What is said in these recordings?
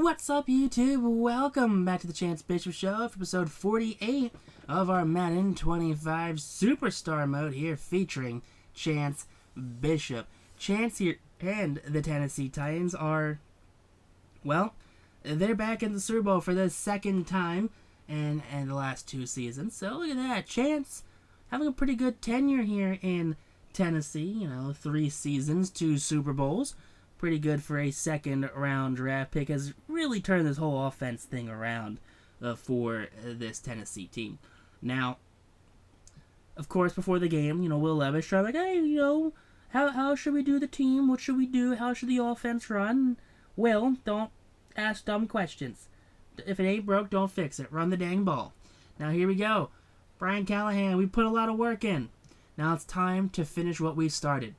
What's up, YouTube? Welcome back to the Chance Bishop Show for episode 48 of our Madden 25 Superstar mode here, featuring Chance Bishop. Chance here and the Tennessee Titans are, well, they're back in the Super Bowl for the second time in the last two seasons. So look at that. Chance having a pretty good tenure here in Tennessee. 3 seasons, 2 Super Bowls. Pretty good for a second-round draft pick. Has really turned this whole offense thing around for this Tennessee team. Now, of course, before the game, Will Levis tried like, hey, how should we do the team? What should we do? How should the offense run? Will, don't ask dumb questions. If it ain't broke, don't fix it. Run the dang ball. Now, here we go. Brian Callahan, we put a lot of work in. Now it's time to finish what we started.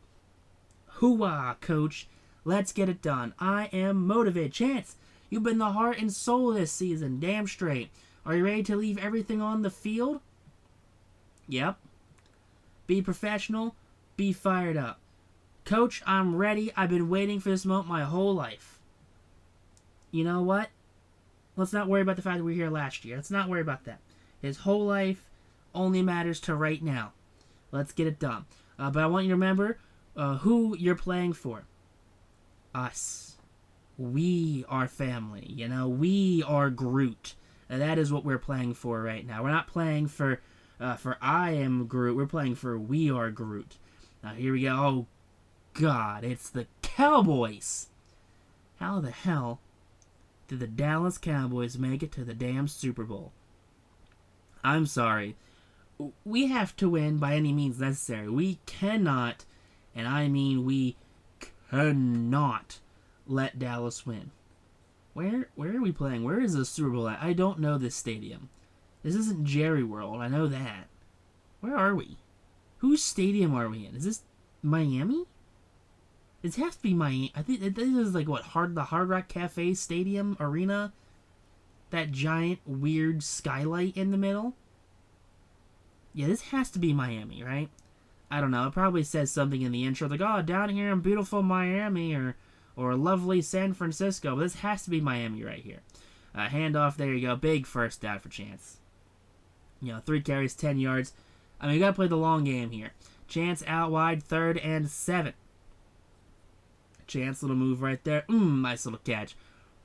Hoo-wah, coach. Let's get it done. I am motivated. Chance, you've been the heart and soul this season. Damn straight. Are you ready to leave everything on the field? Yep. Be professional. Be fired up. Coach, I'm ready. I've been waiting for this moment my whole life. You know what? Let's not worry about the fact that we were here last year. Let's not worry about that. His whole life only matters to right now. Let's get it done. But I want you to remember who you're playing for. Us. We are family. We are Groot. And that is what we're playing for right now. We're not playing for I am Groot. We're playing for we are Groot. Now here we go. Oh God, it's the Cowboys. How the hell did the Dallas Cowboys make it to the damn Super Bowl? I'm sorry. We have to win by any means necessary. We cannot, and I mean we cannot let Dallas win. Where are we playing? Where is the Super Bowl at? I don't know this stadium. This isn't Jerry World. I know that. Where are we? Whose stadium are we in? Is this Miami? It has to be Miami. I think this is like what, the Hard Rock Cafe Stadium Arena? That giant weird skylight in the middle? Yeah, this has to be Miami, right? I don't know. It probably says something in the intro like, oh, down here in beautiful Miami or lovely San Francisco. But this has to be Miami right here. Handoff, there you go. Big first down for Chance. 3 carries, 10 yards. I mean, you got to play the long game here. Chance out wide, 3rd and 7. Chance, little move right there. Nice little catch.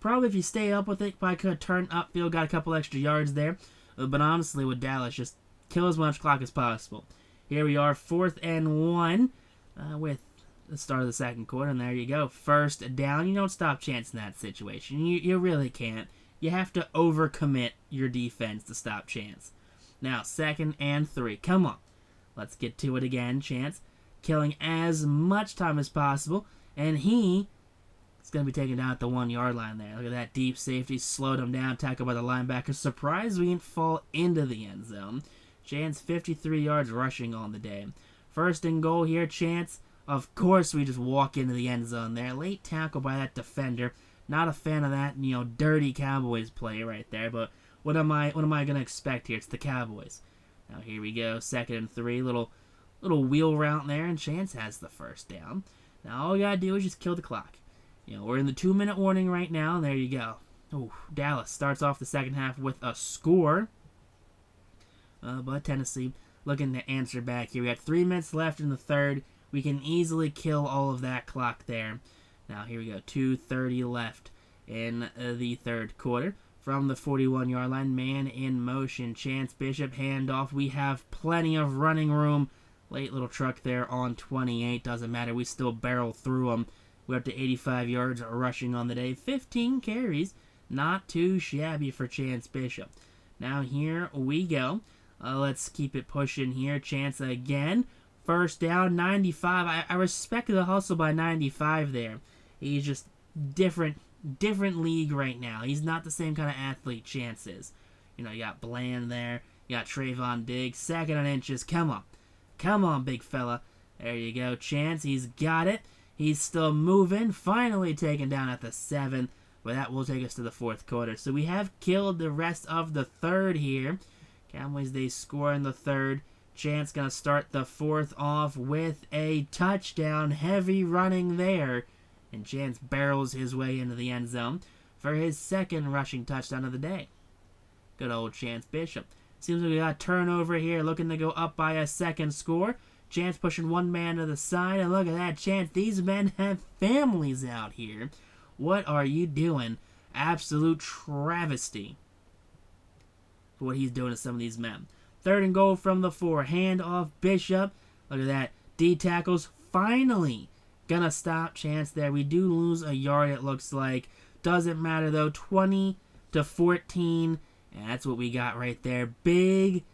Probably if you stay up with it, probably could have turned upfield, got a couple extra yards there. But honestly, with Dallas, just kill as much clock as possible. Here we are, 4th and 1 with the start of the second quarter, and there you go. First down. You don't stop Chance in that situation. You really can't. You have to overcommit your defense to stop Chance. Now, 2nd and 3. Come on. Let's get to it again. Chance killing as much time as possible, and he is going to be taken down at the 1-yard line there. Look at that deep safety. Slowed him down. Tackled by the linebacker. Surprised we didn't fall into the end zone. Chance 53 yards rushing on the day. 1st and goal here, Chance. Of course, we just walk into the end zone there. Late tackle by that defender. Not a fan of that, dirty Cowboys play right there. But what am I gonna expect here? It's the Cowboys. Now here we go. 2nd and 3. Little wheel route there, and Chance has the first down. Now all you gotta do is just kill the clock. We're in the 2-minute warning right now, and there you go. Oh, Dallas starts off the second half with a score. But Tennessee looking to answer back here. We got 3 minutes left in the third. We can easily kill all of that clock there. Now here we go. 2:30 left in the third quarter. From the 41-yard line, man in motion. Chance Bishop handoff. We have plenty of running room. Late little truck there on 28. Doesn't matter. We still barrel through them. We're up to 85 yards rushing on the day. 15 carries. Not too shabby for Chance Bishop. Now here we go. Let's keep it pushing here. Chance again. 1st down, 95. I respect the hustle by 95 there. He's just different league right now. He's not the same kind of athlete Chance is. You got Bland there. You got Trayvon Diggs. 2nd and inches. Come on. Come on, big fella. There you go. Chance, he's got it. He's still moving. Finally taken down at the 7th. But that will take us to the 4th quarter. So we have killed the rest of the 3rd here. Cowboys, they score in the 3rd. Chance going to start the 4th off with a touchdown. Heavy running there. And Chance barrels his way into the end zone. for his second rushing touchdown of the day. Good old Chance Bishop. Seems like we got a turnover here, looking to go up by a second score. Chance pushing one man to the side, and look at that, Chance. These men have families out here. What are you doing? Absolute travesty for what he's doing to some of these men. 3rd and goal from the 4. Hand off Bishop. Look at that. D tackles finally gonna stop Chance there. We do lose a yard, it looks like. Doesn't matter though. 20-14. And that's what we got right there. Big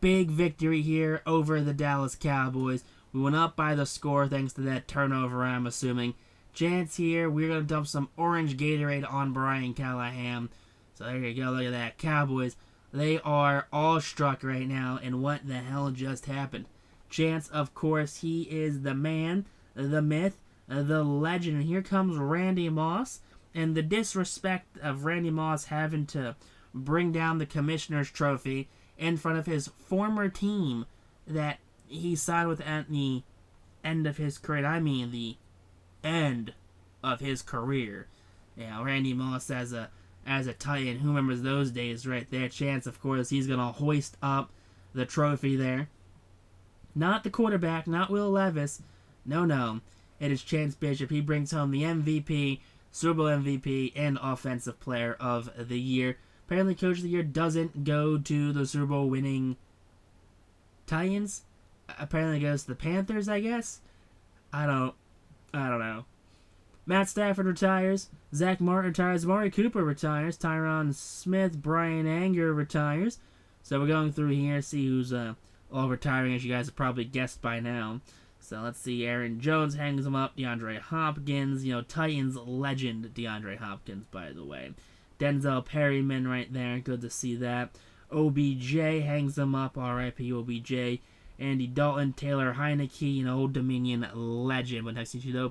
victory here over the Dallas Cowboys. We went up by the score thanks to that turnover, I'm assuming. Chance here. We're going to dump some orange Gatorade on Brian Callahan. So there you go. Look at that. Cowboys, they are all struck right now. And what the hell just happened? Chance, of course, he is the man, the myth, the legend. And here comes Randy Moss. And the disrespect of Randy Moss having to bring down the commissioner's trophy in front of his former team that he signed with at the end of his career. I mean, the end of his career. Yeah, Randy Moss as a Titan. Who remembers those days right there? Chance, of course, he's going to hoist up the trophy there. Not the quarterback, not Will Levis. No. It is Chance Bishop. He brings home the MVP, Super Bowl MVP, and Offensive Player of the Year. Apparently, Coach of the Year doesn't go to the Super Bowl winning Titans. Apparently, it goes to the Panthers, I guess. I don't know. Matt Stafford retires. Zach Martin retires. Amari Cooper retires. Tyron Smith, Brian Anger retires. So we're going through here, see who's all retiring, as you guys have probably guessed by now. So let's see. Aaron Jones hangs him up. DeAndre Hopkins, Titans legend DeAndre Hopkins, by the way. Denzel Perryman right there. Good to see that. OBJ hangs him up. R.I.P. OBJ. Andy Dalton, Taylor Heineke, Old Dominion legend. But next to you, though,